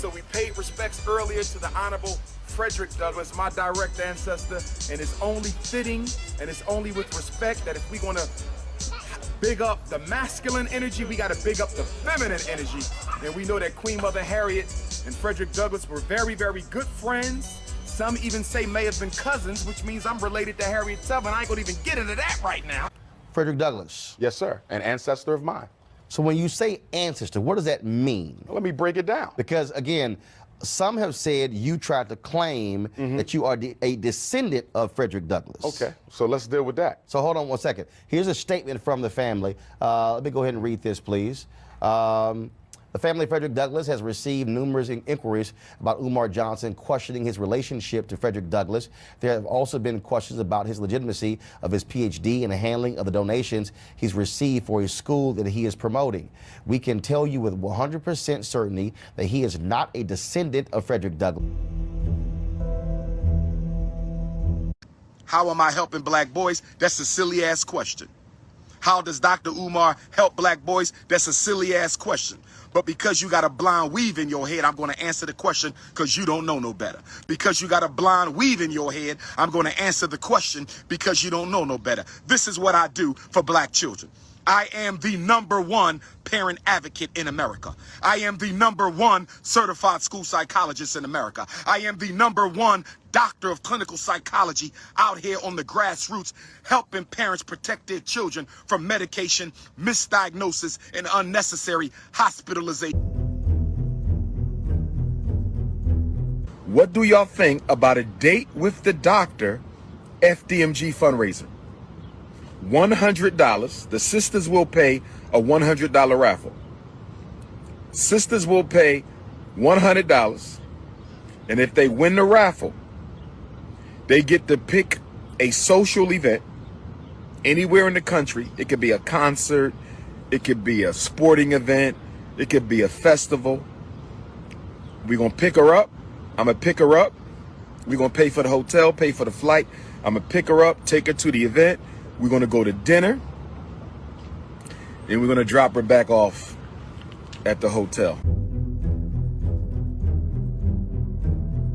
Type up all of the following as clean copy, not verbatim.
So we paid respects earlier to the Honorable Frederick Douglass, my direct ancestor, and it's only fitting and it's only with respect that if we're gonna big up the masculine energy, we gotta big up the feminine energy. And we know that Queen Mother Harriet and Frederick Douglass were very, very good friends. Some even say may have been cousins, which means I'm related to Harriet Tubman. I ain't gonna even get into that right now. Frederick Douglass. Yes, sir. An ancestor of mine. So when you say ancestor, what does that mean? Let me break it down. Because again, some have said you tried to claim that you are a descendant of Frederick Douglass. Okay, so let's deal with that. So hold on one second. Here's a statement from the family. Let me go ahead and read this, please. The family of Frederick Douglass has received numerous inquiries about Umar Johnson questioning his relationship to Frederick Douglass. There have also been questions about his legitimacy of his PhD and the handling of the donations he's received for his school that he is promoting. We can tell you with 100% certainty that he is not a descendant of Frederick Douglass. How am I helping black boys? That's a silly ass question. How does Dr. Umar help black boys? That's a silly ass question. But because you got a blind weave in your head, I'm going to answer the question because you don't know no better. Because you got a blind weave in your head, I'm going to answer the question because you don't know no better. This is what I do for black children. I am the #1 parent advocate in America. I am the #1 certified school psychologist in America. I am the #1 doctor of clinical psychology out here on the grassroots, helping parents protect their children from medication, misdiagnosis, and unnecessary hospitalization. What do y'all think about a date with the doctor FDMG fundraiser? $100. The sisters will pay a $100 raffle. Sisters will pay $100. And if they win the raffle, they get to pick a social event anywhere in the country. It could be a concert. It could be a sporting event. It could be a festival. We're going to pick her up. I'm going to pick her up. We're going to pay for the hotel, pay for the flight. I'm going to pick her up, take her to the event. We're going to go to dinner, and we're going to drop her back off at the hotel.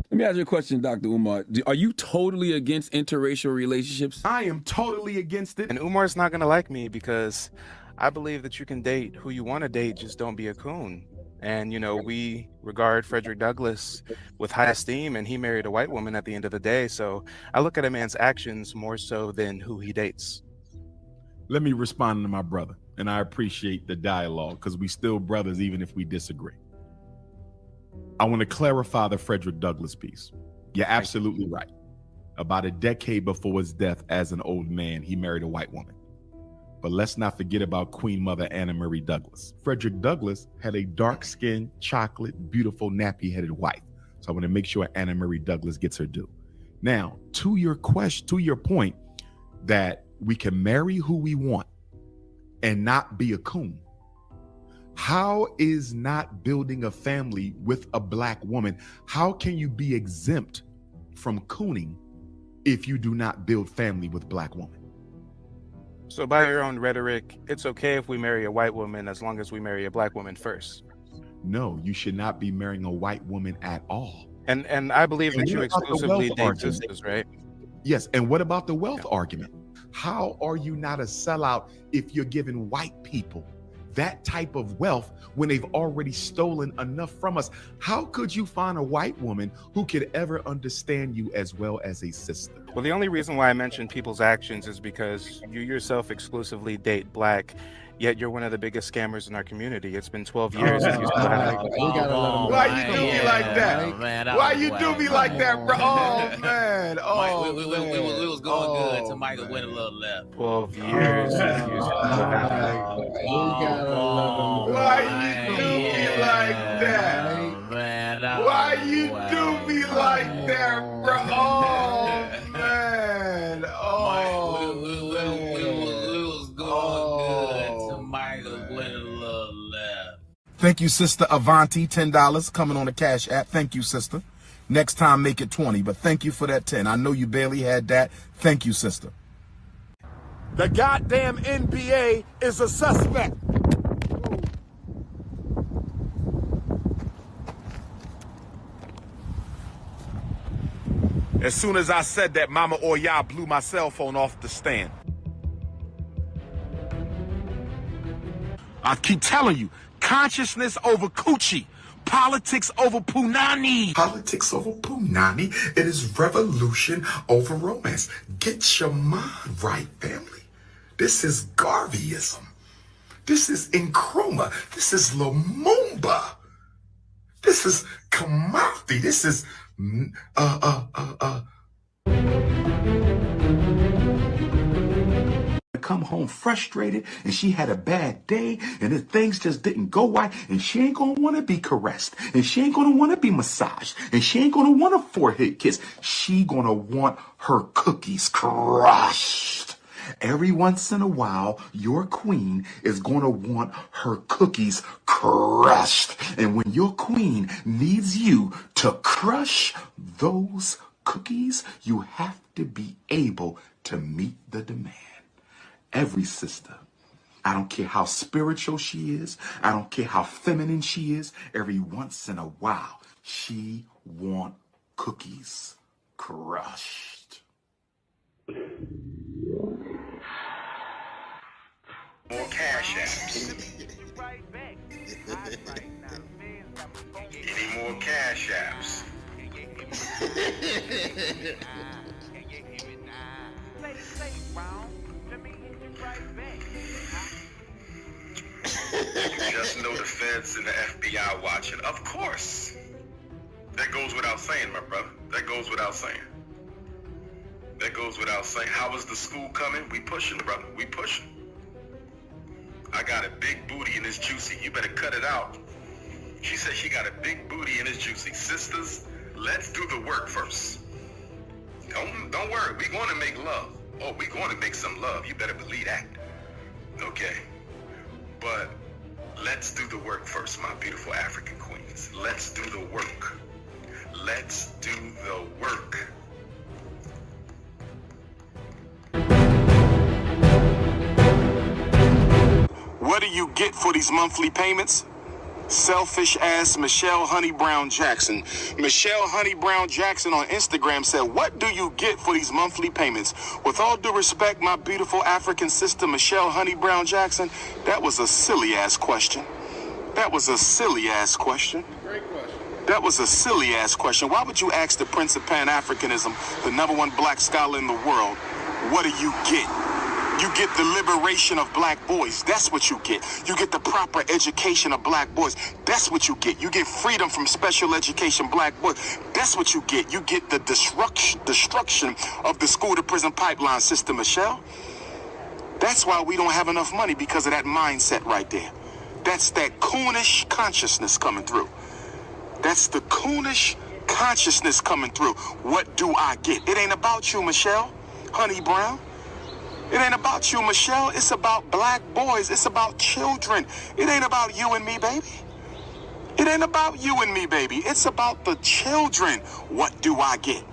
Let me ask you a question, Dr. Umar. Are you totally against interracial relationships? I am totally against it. And Umar's not going to like me because I believe that you can date who you want to date, just don't be a coon. And, you know, we regard Frederick Douglass with high esteem, and he married a white woman at the end of the day. So I look at a man's actions more so than who he dates. Let me respond to my brother, and I appreciate the dialogue because we still brothers even if we disagree. I want to clarify the Frederick Douglass piece. You're absolutely right. About a decade before his death as an old man, he married a white woman. But let's not forget about Queen Mother Anna Marie Douglass. Frederick Douglass had a dark-skinned, chocolate, beautiful, nappy-headed wife. So I want to make sure Anna Marie Douglass gets her due. Now, to your point that we can marry who we want and not be a coon. How is not building a family with a black woman? How can you be exempt from cooning if you do not build family with black woman? So by your own rhetoric, it's okay if we marry a white woman as long as we marry a black woman first. No, you should not be marrying a white woman at all. And I believe that you exclusively date sisters, right? Yes, and what about the wealth argument? How are you not a sellout if you're giving white people that type of wealth when they've already stolen enough from us? How could you find a white woman who could ever understand you as well as a sister? Well, the only reason why I mention people's actions is because you yourself exclusively date black, yet you're one of the biggest scammers in our community. It's been 12 years. Why you do me like that? Man, Why you do me like that, bro? Oh, man. Oh, we was going good till Michael went a little left. 12 years. Why you do me like that? Man, Why you do me like that, bro? Oh, man. Oh, we was going good till Michael went a little left. Thank you, Sister Avanti, $10 coming on the Cash App. Thank you, sister. Next time, make it 20, but thank you for that 10. I know you barely had that. Thank you, sister. The goddamn NBA is a suspect. As soon as I said that, Mama Oya blew my cell phone off the stand. I keep telling you, consciousness over coochie. Politics over punani. Politics over punani. It is revolution over romance. Get your mind right, family. This is Garveyism. This is Nkrumah. This is Lumumba. This is Kamathi. This is come home frustrated and she had a bad day and things just didn't go right, and she ain't gonna want to be caressed, and she ain't gonna want to be massaged, and she ain't gonna want a forehead kiss. She gonna want her cookies crushed. Every once in a while, your queen is gonna want her cookies crushed, and when your queen needs you to crush those cookies, you have to be able to meet the demand. Every sister, I don't care how spiritual she is, I don't care how feminine she is, every once in a while, she want cookies crushed. More cash apps. Any more cash apps? Just know the feds and the FBI watching. Of course. That goes without saying, my brother. That goes without saying. That goes without saying. How is the school coming? We pushing, brother. We pushing. I got a big booty and it's juicy. You better cut it out. She said she got a big booty and it's juicy. Sisters, let's do the work first. Don't worry. We're going to make love. Oh, we're going to make some love. You better believe that. Okay. But let's do the work first, my beautiful African queens. Let's do the work. Let's do the work. What do you get for these monthly payments? Selfish ass Michelle Honey Brown Jackson. Michelle Honey Brown Jackson on Instagram said, what do you get for these monthly payments? With all due respect, my beautiful African sister, Michelle Honey Brown Jackson, that was a silly ass question. That was a silly ass question. Great question. That was a silly ass question. Why would you ask the Prince of Pan-Africanism, the #1 black scholar in the world, what do you get? You get the liberation of black boys. That's what you get. You get the proper education of black boys. That's what you get. You get freedom from special education black boys. That's what you get. You get the destruction of the school to prison pipeline system, Michelle. That's why we don't have enough money, because of that mindset right there. That's that coonish consciousness coming through. That's the coonish consciousness coming through. What do I get? It ain't about you, Michelle Honey Brown. It ain't about you, Michelle. It's about black boys. It's about children. It ain't about you and me, baby. It ain't about you and me, baby. It's about the children. What do I get?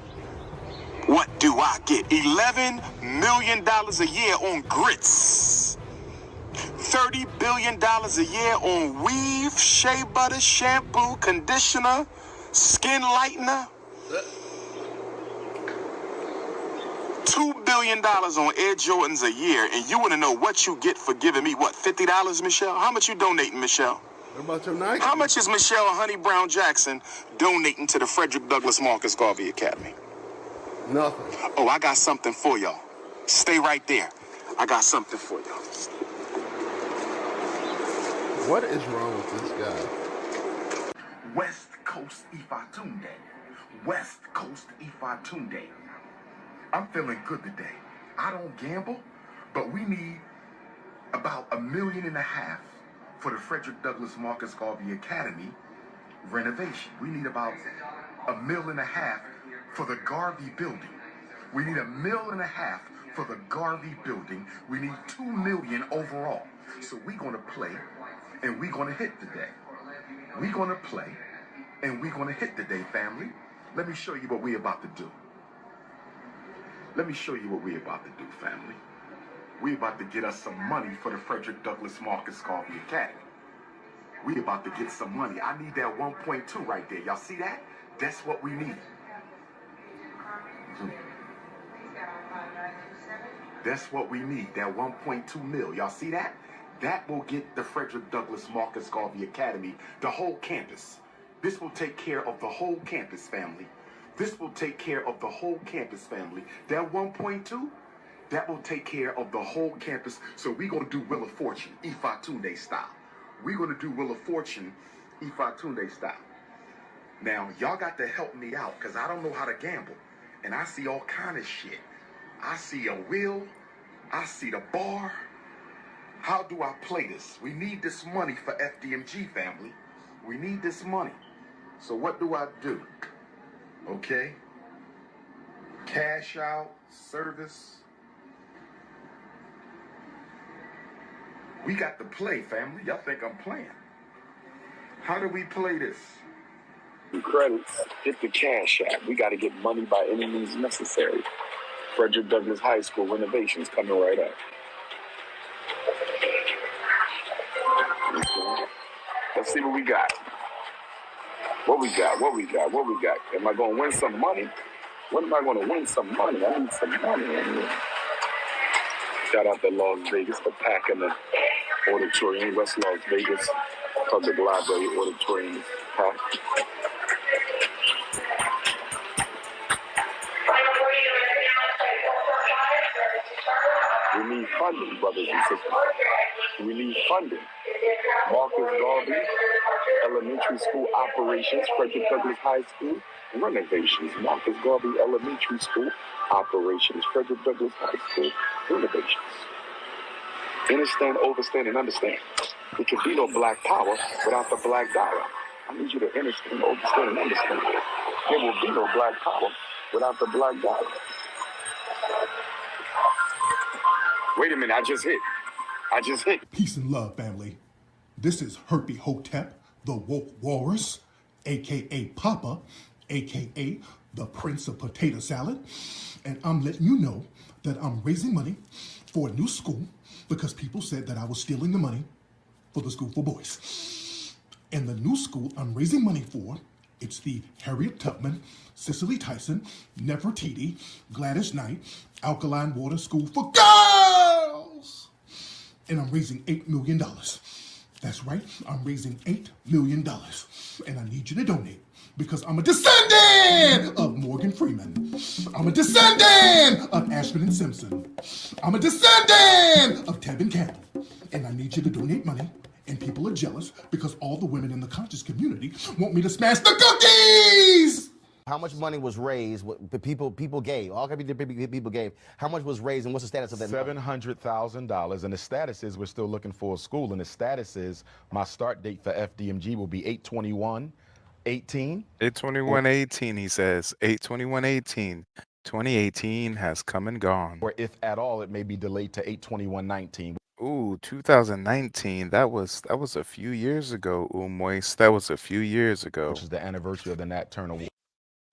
What do I get? $11 million a year on grits. $30 billion a year on weave, shea butter, shampoo, conditioner, skin lightener. $2 billion on Air Jordans a year, and you want to know what you get for giving me, what, $50, Michelle? How much you donating, Michelle? What about your Nike? How much is Michelle Honey Brown Jackson donating to the Frederick Douglass Marcus Garvey Academy? Nothing. Oh, I got something for y'all. Stay right there. I got something for y'all. What is wrong with this guy? West Coast Ifatunde. West Coast Ifatunde. I'm feeling good today. I don't gamble, but we need about $1.5 million for the Frederick Douglass Marcus Garvey Academy renovation. We need about $1.5 million for the Garvey building. We need $1.5 million for the Garvey building. We need $2 million overall. So we're gonna play and we're gonna hit today. We're gonna play and we're gonna hit today, family. Let me show you what we're about to do. Let me show you what we're about to do, family. We're about to get us some money for the Frederick Douglass Marcus Garvey Academy. We're about to get some money. I need that 1.2 right there. Y'all see that? That's what we need. That's what we need, that 1.2 mil. Y'all see that? That will get the Frederick Douglass Marcus Garvey Academy, the whole campus. This will take care of the whole campus, family. This will take care of the whole campus, family. That 1.2, that will take care of the whole campus. So we're going to do Wheel of Fortune, Ifa Tunde style. We're going to do Wheel of Fortune, Ifa Tunde style. Now, y'all got to help me out because I don't know how to gamble. And I see all kind of shit. I see a wheel. I see the bar. How do I play this? We need this money for FDMG, family. We need this money. So what do I do? Okay. Cash out, service. We got to play, family. Y'all think I'm playing. How do we play this? Credits, hit the cash app. We got to get money by any means necessary. Frederick Douglass High School renovations coming right up. Let's see what we got. What we got? Am I going to win some money? When am I going to win some money? I need some money. Shout out to Las Vegas for packing the auditorium. West Las Vegas Public Library auditorium is packed. We need funding, brothers and sisters. We need funding. Marcus Garvey Elementary School operations, Frederick Douglass High School renovations. Marcus Garvey Elementary School operations, Frederick Douglass High School renovations. Understand, overstand, and understand. There can be no black power without the black dollar. I need you to understand, overstand, and understand. There will be no black power without the black dollar. Wait a minute, I just hit. Peace and love, family. This is Herpy Hotep, the woke walrus, a.k.a. Papa, a.k.a. the Prince of Potato Salad. And I'm letting you know that I'm raising money for a new school because people said that I was stealing the money for the school for boys. And the new school I'm raising money for, it's the Harriet Tubman, Cicely Tyson, Nefertiti, Gladys Knight, Alkaline Water School for Girls! And I'm raising $8 million. That's right, I'm raising $8 million. And I need you to donate because I'm a descendant of Morgan Freeman. I'm a descendant of Ashford and Simpson. I'm a descendant of Tevin Campbell. And I need you to donate money. And people are jealous because all the women in the conscious community want me to smash the cookies! How much money was raised? What people gave? All kinds of people gave. How much was raised, and what's the status of that? $700,000, and the status is we're still looking for a school, and the status is my start date for FDMG will be 8/21/18. 8/21/18, he says. 8/21/18. 2018 has come and gone. Or if at all, it may be delayed to 8/21/19. Ooh, 2019. That was a few years ago, Moist. That was a few years ago. Which is the anniversary of the Nat Turner Award.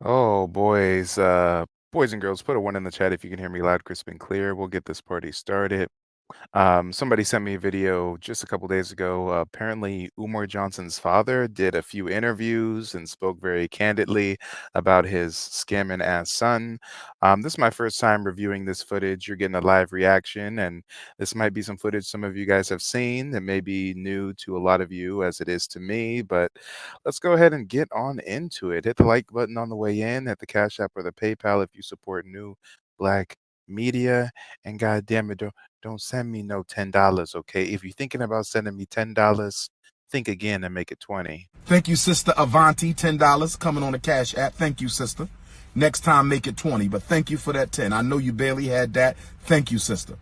Oh, boys and girls, put a 1 in the chat if you can hear me loud, crisp, and clear. We'll get this party started. Somebody sent me a video just a couple days ago. Apparently, Umar Johnson's father did a few interviews and spoke very candidly about his scamming ass son. This is my first time reviewing this footage. You're getting a live reaction, and this might be some footage some of you guys have seen that may be new to a lot of you as it is to me, but let's go ahead and get on into it. Hit the like button on the way in, hit the Cash App or the PayPal if you support new Black media, and God damn it, don't send me no $10, okay? If you're thinking about sending me $10, think again and make it 20. Thank you, Sister Avanti, $10 coming on the Cash App. Thank you, sister. Next time, make it 20, but thank you for that 10. I know you barely had that. Thank you, sister.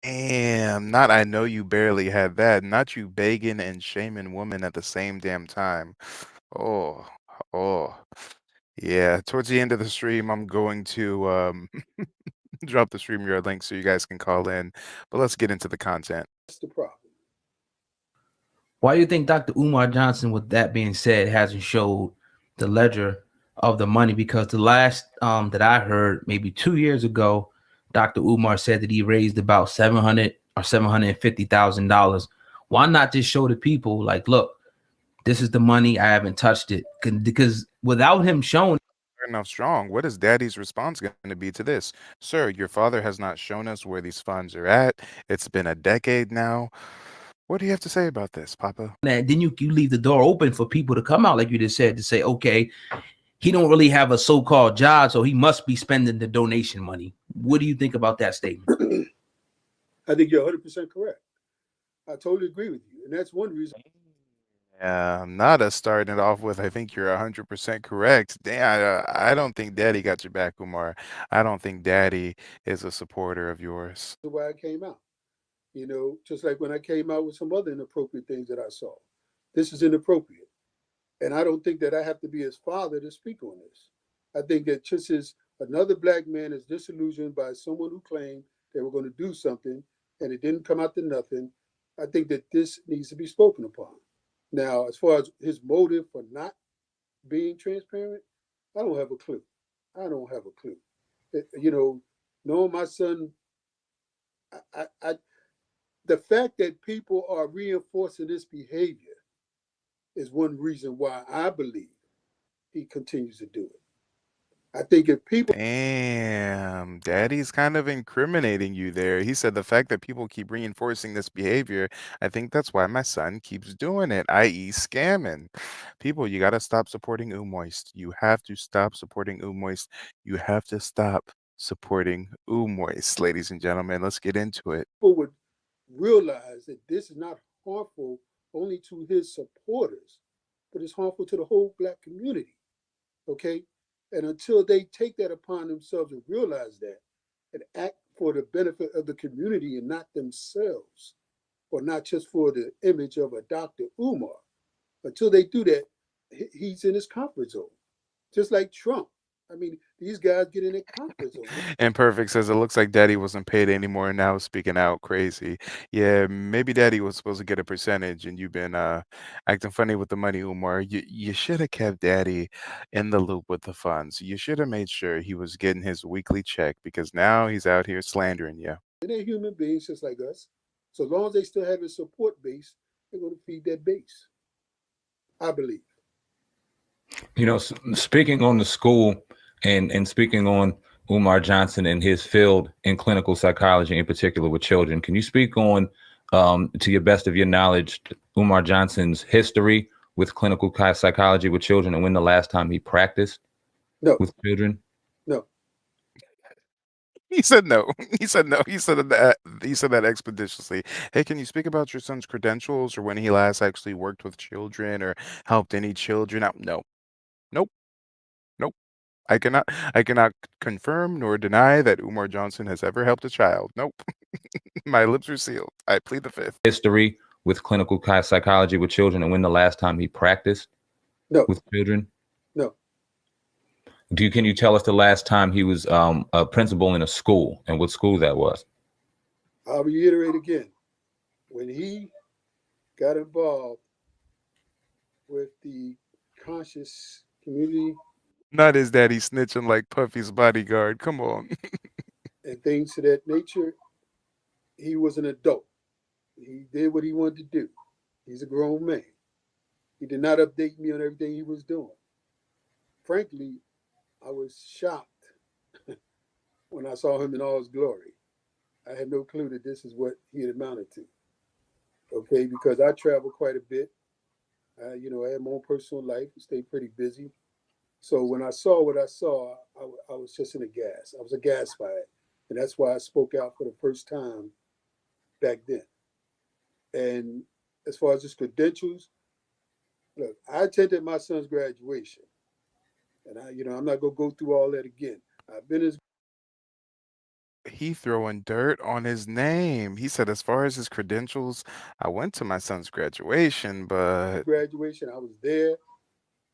Damn, not I know you barely had that. Not you begging and shaming women at the same damn time. Oh. Yeah, towards the end of the stream, I'm going to drop the StreamYard link so you guys can call in. But let's get into the content. What's the problem? Why do you think Dr. Umar Johnson, with that being said, hasn't showed the ledger of the money? Because the last that I heard, maybe 2 years ago, Dr. Umar said that he raised about $700,000 or $750,000. Why not just show the people, like, look, this is the money, I haven't touched it? Because without him showing, starting off strong. What is Daddy's response going to be to this? Sir, your father has not shown us where these funds are at. It's been a decade now. What do you have to say about this, Papa? And then you leave the door open for people to come out, like you just said, to say, okay, he don't really have a so-called job, so he must be spending the donation money. What do you think about that statement? I think you're 100% correct. I totally agree with you. And that's one reason. Nada starting it off with, I think you're 100% correct. Damn, I don't think Daddy got your back, Umar. I don't think Daddy is a supporter of yours. Why I came out. You know, just like when I came out with some other inappropriate things that I saw. This is inappropriate. And I don't think that I have to be his father to speak on this. I think that just as another black man is disillusioned by someone who claimed they were going to do something and it didn't come out to nothing, I think that this needs to be spoken upon. Now, as far as his motive for not being transparent, I don't have a clue. I don't have a clue. You know, knowing my son, the fact that people are reinforcing this behavior is one reason why I believe he continues to do it. I think if people Damn, Daddy's kind of incriminating you there. He said the fact that people keep reinforcing this behavior, I think that's why my son keeps doing it, i.e., scamming. People, you got to stop supporting Umoist. You have to stop supporting Umoist. You have to stop supporting Umoist, ladies and gentlemen. Let's get into it. would realize that this is not harmful only to his supporters, but it's harmful to the whole black community. Okay? And until they take that upon themselves and realize that and act for the benefit of the community and not themselves, or not just for the image of a Dr. Umar, until they do that, he's in his comfort zone. Just like Trump. I mean, these guys get in their comfort zone. Imperfect says it looks like Daddy wasn't paid anymore and now speaking out crazy. Yeah, maybe Daddy was supposed to get a percentage and you've been acting funny with the money, Umar. You should have kept Daddy in the loop with the funds. You should have made sure he was getting his weekly check because now he's out here slandering you. And they're human beings just like us. So long as they still have a support base, they're going to feed that base. I believe. You know, speaking on the school and speaking on Umar Johnson and his field in clinical psychology, in particular with children, can you speak on, to your best of your knowledge, Umar Johnson's history with clinical psychology with children and when the last time he practiced with children? No. He said no. He said no. He said that. He said that expeditiously. Hey, can you speak about your son's credentials or when he last actually worked with children or helped any children out? No. Nope. Nope. I cannot confirm nor deny that Umar Johnson has ever helped a child. Nope. My lips are sealed. I plead the fifth. History with clinical psychology with children and when the last time he practiced with children? No. Can you tell us the last time he was a principal in a school and what school that was? I'll reiterate again. When he got involved with the conscious community Not his daddy snitching like Puffy's bodyguard. Come on. and things of that nature, he was an adult. He did what he wanted to do. He's a grown man. He did not update me on everything he was doing. Frankly, I was shocked when I saw him in all his glory. I had no clue that this is what he had amounted to. Okay, because I travel quite a bit. I had my own personal life, stayed pretty busy. So when I saw what I saw, I was just in a gas. I was aghast by it. And that's why I spoke out for the first time back then. And as far as his credentials, look, I attended my son's graduation. And I'm not gonna go through all that again. I've been his He throwing dirt on his name. He said, as far as his credentials, I went to my son's graduation, but graduation. I was there.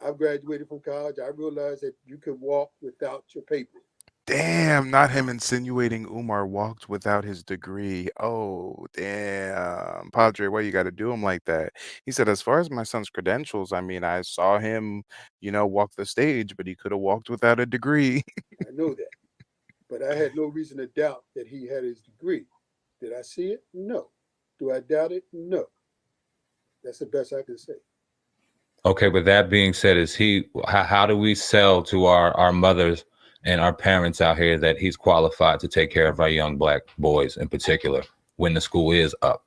I graduated from college. I realized that you could walk without your paper. damn, not him insinuating Umar walked without his degree. Oh, damn. Padre, why you got to do him like that? He said, as far as my son's credentials, I mean, I saw him, walk the stage, but he could have walked without a degree. I know that. But I had no reason to doubt that he had his degree. Did I see it? No. Do I doubt it? No. That's the best I can say. Okay, but that being said, how do we sell to our mothers and our parents out here that he's qualified to take care of our young black boys in particular when the school is up,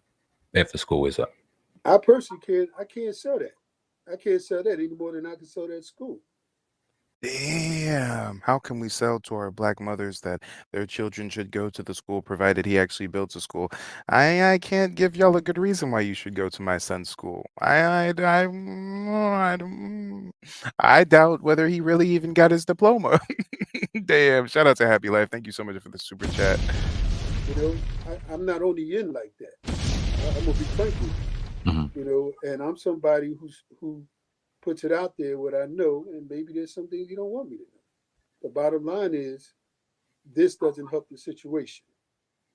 if the school is up? I personally can't sell that. I can't sell that any more than I can sell that school. Damn. How can we sell to our black mothers that their children should go to the school provided he actually builds a school? I can't give y'all a good reason why you should go to my son's school. I doubt whether he really even got his diploma. Damn. Shout out to Happy Life. Thank you so much for the super chat. You know, I'm not on the end like that. I'm gonna be frank with you. You know, and I'm somebody who puts it out there what I know, and maybe there's some things you don't want me to know. The bottom line is this doesn't help the situation.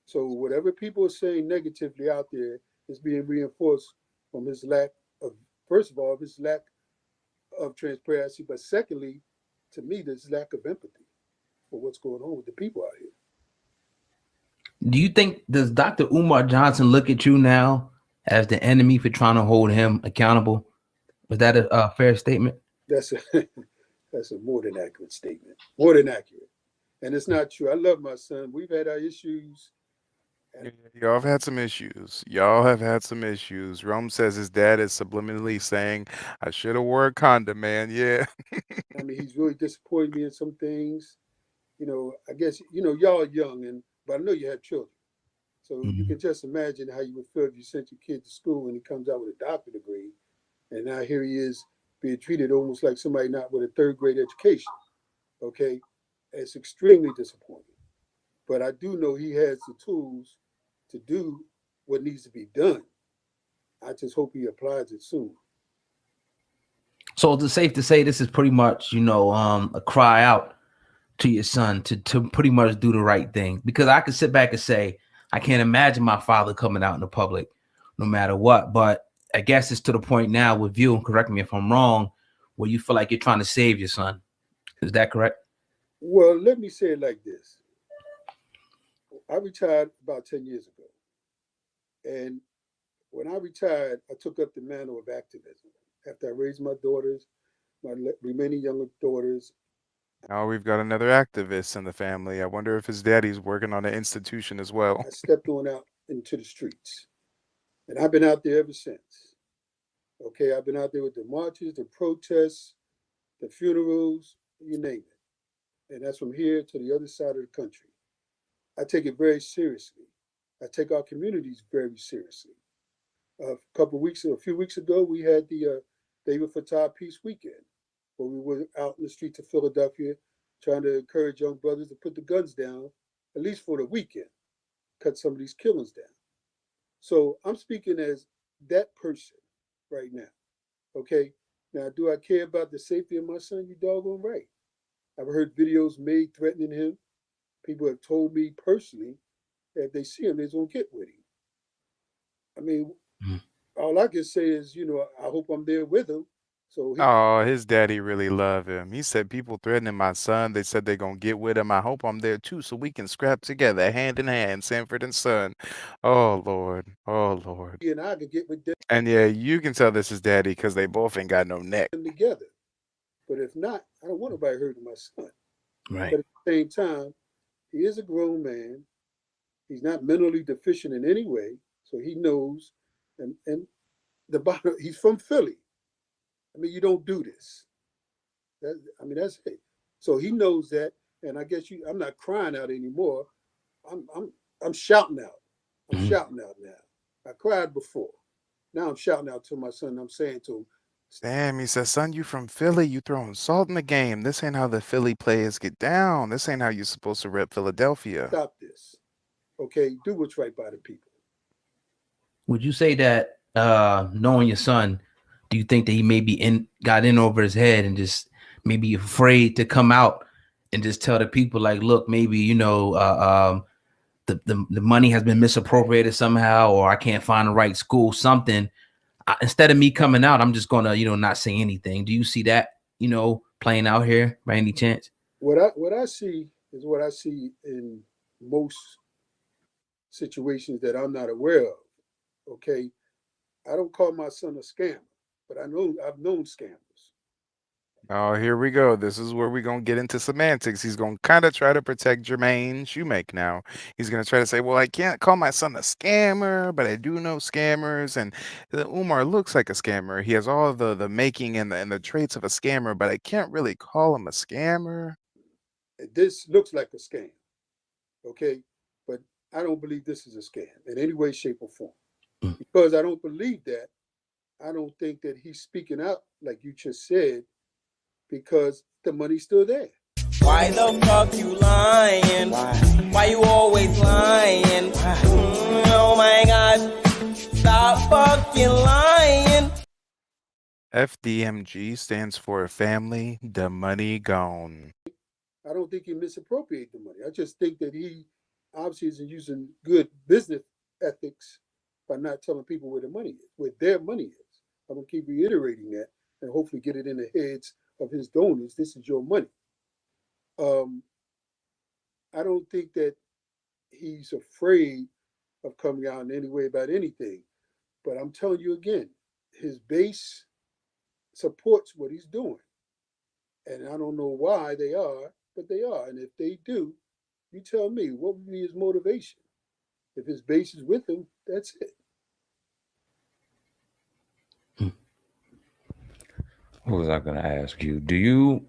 So whatever people are saying negatively out there is being reinforced from his lack of, first of all, his lack of transparency, but secondly, to me, this lack of empathy for what's going on with the people out here. Do you think, does Dr. Umar Johnson look at you now as the enemy for trying to hold him accountable? Was that a fair statement? That's a more than accurate statement. More than accurate. And it's not true. I love my son. We've had our issues. Y'all have had some issues. Y'all have had some issues. Rome says his dad is subliminally saying, I should have wore a condom, man. Yeah. I mean, he's really disappointed me in some things. You know, I guess, you know, y'all are young, but I know you have children. So you can just imagine how you would feel if you sent your kid to school and he comes out with a doctorate degree. And now here he is being treated almost like somebody not with a third grade education. Okay. It's extremely disappointing. But I do know he has the tools to do what needs to be done. I just hope he applies it soon. So it's safe to say this is pretty much, you know, a cry out to your son to pretty much do the right thing. Because I could sit back and say, I can't imagine my father coming out in the public no matter what. But I guess it's to the point now with you, and correct me if I'm wrong, where you feel like you're trying to save your son. Is that correct? Well, let me say it like this. I retired about 10 years ago. And when I retired, I took up the mantle of activism. After I raised my daughters, my remaining younger daughters. Now we've got another activist in the family. I wonder if his daddy's working on an institution as well. I stepped on out into the streets. And I've been out there ever since. Okay, I've been out there with the marches, the protests, the funerals, you name it. And that's from here to the other side of the country. I take it very seriously. I take our communities very seriously. A few weeks ago, we had the David Fattah Peace Weekend, where we were out in the streets of Philadelphia trying to encourage young brothers to put the guns down, at least for the weekend, cut some of these killings down. So I'm speaking as that person right now. Okay. Now, do I care about the safety of my son? You doggone right. I've heard videos made threatening him. People have told me personally that if they see him, they're going to get with him. I mean, all I can say is, you know, I hope I'm there with him. So Oh, his daddy really love him. He said people threatening my son. They said they're gonna get with him. I hope I'm there too, so we can scrap together, hand in hand, Sanford and Son. Oh Lord, oh Lord. And I could get with them And yeah, you can tell this is daddy because they both ain't got no neck. together. But if not, I don't want nobody hurting my son. Right. But at the same time, he is a grown man. He's not mentally deficient in any way, so he knows. And the bottom, he's from Philly. I mean, you don't do this. That's it. So he knows that, and I guess I'm not crying out anymore. I'm shouting out. I'm shouting out now. I cried before. Now I'm shouting out to my son. I'm saying to him, Damn, he says, son, you from Philly, you throwing salt in the game. This ain't how the Philly players get down. This ain't how you're supposed to rep Philadelphia. stop this. Okay, do what's right by the people. Would you say that knowing your son, do you think that he maybe got in over his head and just maybe afraid to come out and just tell the people like, look, maybe, you know, the money has been misappropriated somehow, or I can't find the right school, something. Instead of me coming out, I'm just gonna, you know, not say anything. Do you see that, you know, playing out here by any chance? What I see is what I see in most situations that I'm not aware of. Okay, I don't call my son a scammer. but I've known scammers. Oh, here we go. This is where we're going to get into semantics. He's going to kind of try to protect Jermaine Shoemake now. He's going to try to say, well, I can't call my son a scammer, but I do know scammers. And Umar looks like a scammer. He has all the making and the traits of a scammer, but I can't really call him a scammer. This looks like a scam, okay? But I don't believe this is a scam in any way, shape, or form. Because I don't believe that, I don't think that he's speaking out like you just said, because the money's still there. Why the fuck you lying? Why you always lying? Oh my God, stop fucking lying. FDMG stands for Family the Money Gone. I don't think he misappropriated the money. I just think that he obviously isn't using good business ethics by not telling people where the money is, where their money is. I'm gonna keep reiterating that and hopefully get it in the heads of his donors. This is your money. I don't think that he's afraid of coming out in any way about anything. But I'm telling you again, his base supports what he's doing. And I don't know why they are, but they are. And if they do, you tell me, what would be his motivation? If his base is with him, that's it. What was I going to ask you? Do you?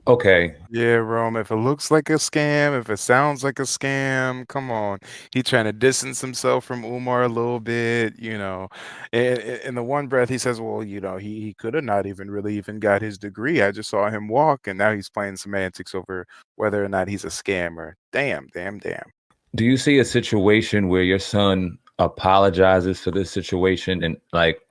Okay. Yeah, Rome, if it looks like a scam, if it sounds like a scam, come on. He trying to distance himself from Umar a little bit, you know. In the one breath, he says, well, you know, he could have not even really even got his degree. I just saw him walk, and now he's playing semantics over whether or not he's a scammer. Damn. Do you see a situation where your son apologizes for this situation and like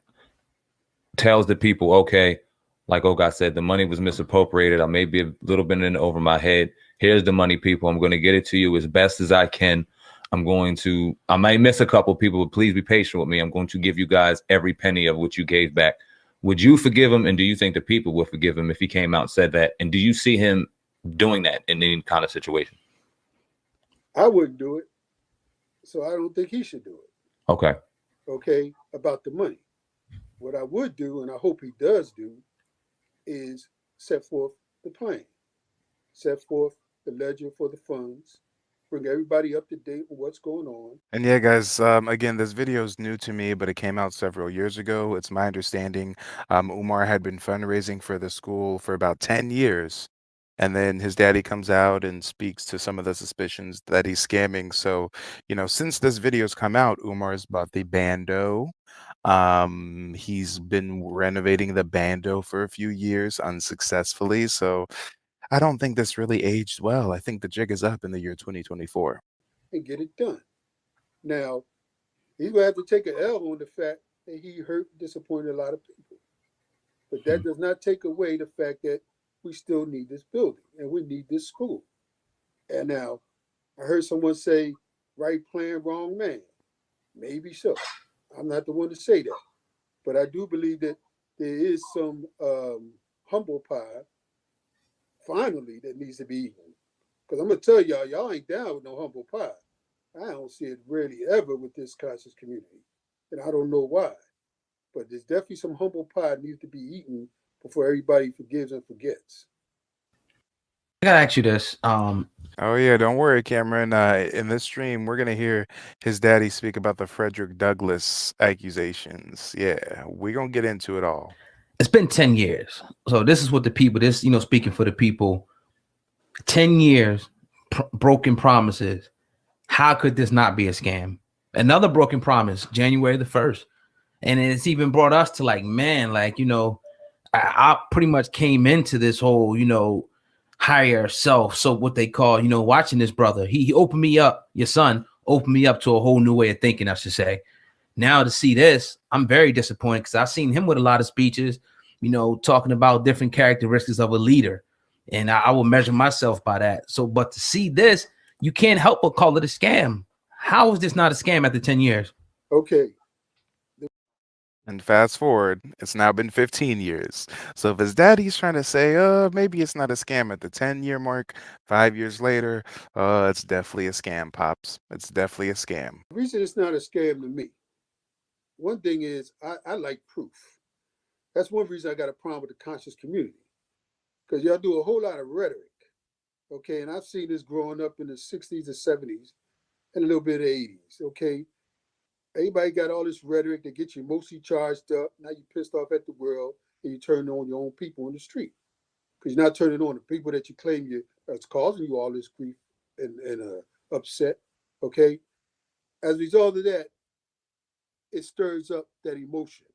tells the people, okay, like Oga said, the money was misappropriated. I may be a little bit in over my head. Here's the money, people. I'm going to get it to you as best as I can. I might miss a couple people, but please be patient with me. I'm going to give you guys every penny of what you gave back. Would you forgive him? And do you think the people would forgive him if he came out and said that? And do you see him doing that in any kind of situation? I wouldn't do it. So I don't think he should do it. Okay. Okay, about the money. What I would do, and I hope he does do, is set forth the plan, set forth the ledger for the funds, bring everybody up to date with what's going on. And yeah, guys, again, this video is new to me, but it came out several years ago. It's my understanding Umar had been fundraising for the school for about 10 years. And then his daddy comes out and speaks to some of the suspicions that he's scamming. So, you know, since this video's come out, Umar's bought the bando. He's been renovating the bando for a few years unsuccessfully. So I don't think this really aged well. I think the jig is up in the year 2024. And get it done. Now, he's going to have to take an L on the fact that he hurt and disappointed a lot of people. But that does not take away the fact that we still need this building and we need this school. And now, I heard someone say, right plan, wrong man. Maybe so. I'm not the one to say that. But I do believe that there is some humble pie, finally, that needs to be eaten. Because I'm going to tell y'all ain't down with no humble pie. I don't see it really ever with this conscious community. And I don't know why. But there's definitely some humble pie that needs to be eaten before everybody forgives and forgets. I gotta ask you this. Oh yeah, don't worry, Cameron. In this stream, we're gonna hear his daddy speak about the Frederick Douglass accusations. Yeah, we're gonna get into it all. It's been 10 years. So this is what the people, speaking for the people, 10 years, broken promises. How could this not be a scam? Another broken promise, January the 1st. And it's even brought us to I pretty much came into this whole, higher self. So what they call, watching this brother, he opened me up, your son opened me up to a whole new way of thinking, I should say. Now to see this, I'm very disappointed because I've seen him with a lot of speeches, talking about different characteristics of a leader. And I will measure myself by that. So, but to see this, you can't help but call it a scam. How is this not a scam after 10 years? Okay. And fast forward, it's now been 15 years. So if his daddy's trying to say, maybe it's not a scam at the 10-year mark, 5 years later, it's definitely a scam, Pops. It's definitely a scam. The reason it's not a scam to me, one thing is I like proof. That's one reason I got a problem with the conscious community, because y'all do a whole lot of rhetoric, okay? And I've seen this growing up in the 60s and 70s and a little bit of the 80s, okay? Everybody got all this rhetoric that gets you mostly charged up. Now you're pissed off at the world and you turn on your own people in the street, because you're not turning on the people that you claim that's causing you all this grief and upset, okay? As a result of that, it stirs up that emotion.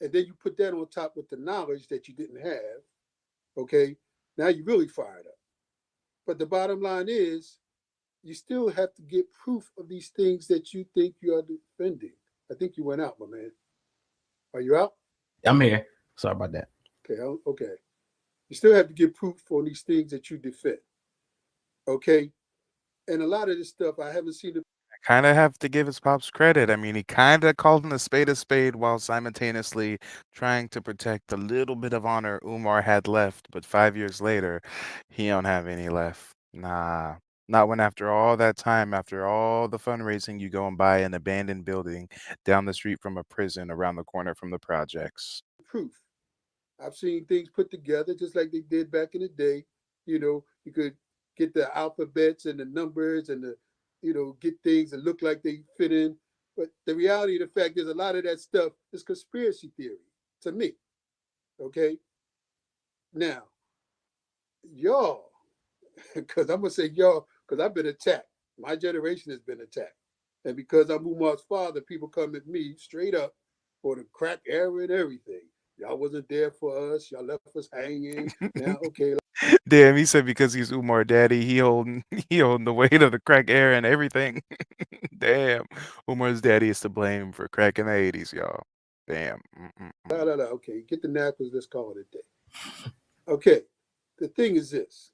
And then you put that on top with the knowledge that you didn't have, okay? Now you're really fired up. But the bottom line is, you still have to get proof of these things that you think you are defending. I think you went out, my man. Are you out? I'm here. Sorry about that. Okay. You still have to get proof on these things that you defend, okay? And a lot of this stuff, I haven't seen it. Kind of have to give his pops credit. I mean, he kind of called him a spade while simultaneously trying to protect the little bit of honor Umar had left. But 5 years later, he don't have any left. Nah, not when after all that time, after all the fundraising, you go and buy an abandoned building down the street from a prison around the corner from the projects. Proof. I've seen things put together just like they did back in the day. You know, you could get the alphabets and the numbers and get things that look like they fit in. But the reality of the fact is a lot of that stuff is conspiracy theory to me. Okay? Now, y'all, because I'm going to say y'all, because I've been attacked. My generation has been attacked. And because I'm Umar's father, people come at me straight up for the crack era and everything. Y'all wasn't there for us. Y'all left us hanging. Now, okay. Damn, he said because he's Umar daddy, he holding the weight of the crack era and everything. Damn, Umar's daddy is to blame for crack in the 80s, y'all. Damn. Okay, get the napkins. Let's call it a day. Okay, the thing is this.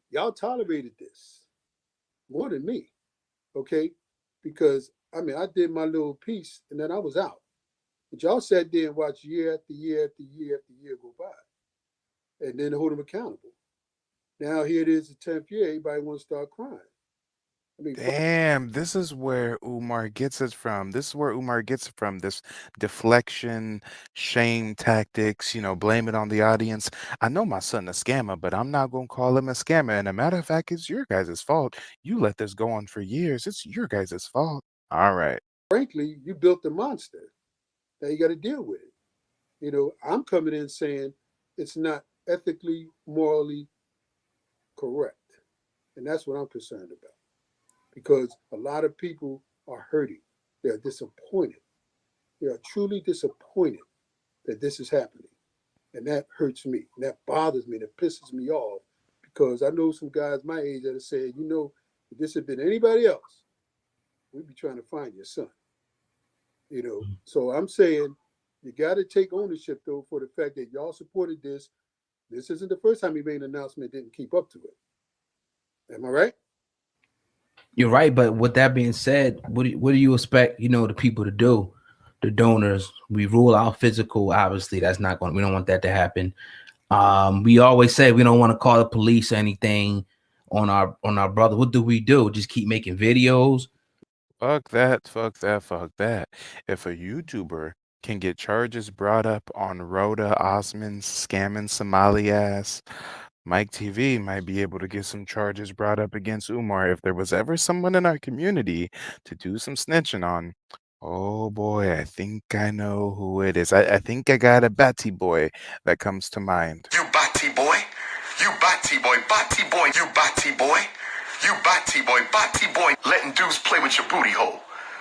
Y'all tolerated this more than me, okay? Because, I did my little piece and then I was out. But y'all sat there and watched year after year after year after year go by. And then hold them accountable. Now here it is, the 10th year, everybody wants to start crying. Damn, this is where Umar gets it from. This is where Umar gets it from. This deflection, shame tactics, blame it on the audience. I know my son a scammer, but I'm not going to call him a scammer. And a matter of fact, it's your guys' fault. You let this go on for years. It's your guys' fault. All right. Frankly, you built the monster. Now you got to deal with it. I'm coming in saying it's not ethically, morally correct. And that's what I'm concerned about. Because a lot of people are hurting. They're disappointed. They are truly disappointed that this is happening. And that hurts me. And that bothers me. That pisses me off. Because I know some guys my age that have said, if this had been anybody else, we'd be trying to find your son. So I'm saying you got to take ownership, though, for the fact that y'all supported this. This isn't the first time he made an announcement, didn't keep up to it. Am I right? You're right, but with that being said, what do you expect, the people to do? The donors, we rule out physical. Obviously, we don't want that to happen. We always say we don't want to call the police or anything on our brother. What do we do? Just keep making videos? Fuck that, fuck that, fuck that. If a YouTuber can get charges brought up on Rhoda Osman's scamming Somali ass, Mike TV might be able to get some charges brought up against Umar if there was ever someone in our community to do some snitching on. Oh boy, I think I know who it is. I think I got a Batty boy that comes to mind. You Batty boy, you Batty boy, Batty boy, you Batty boy, you Batty boy, letting dudes play with your booty hole.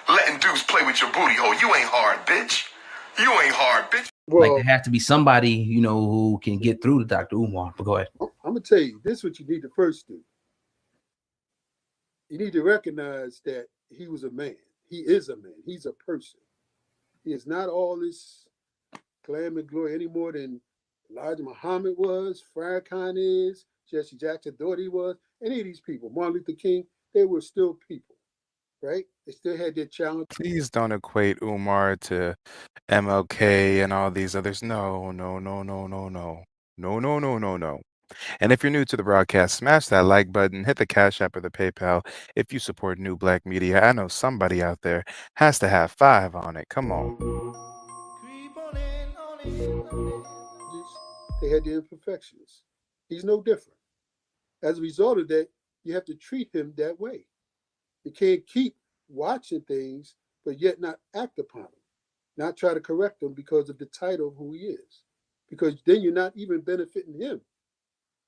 Letting dudes play with your booty hole. You ain't hard, bitch. You ain't hard, bitch. Well, there has to be somebody, who can get through to Dr. Umar. But go ahead. I'm going to tell you, this is what you need to first do. You need to recognize that he was a man. He is a man. He's a person. He is not all this glam and glory any more than Elijah Muhammad was, Farrakhan is, Jesse Jackson thought he was. Any of these people, Martin Luther King, they were still people, right? They still had their challenge. Please don't equate Umar to MLK and all these others. No. And if you're new to the broadcast, smash that like button, hit the Cash App or the PayPal. If you support new black media, I know somebody out there has to have 5 on it. Come on. They had the imperfections. He's no different. As a result of that, you have to treat him that way. You can't keep watching things, but yet not act upon them, not try to correct them because of the title of who he is. Because then you're not even benefiting him.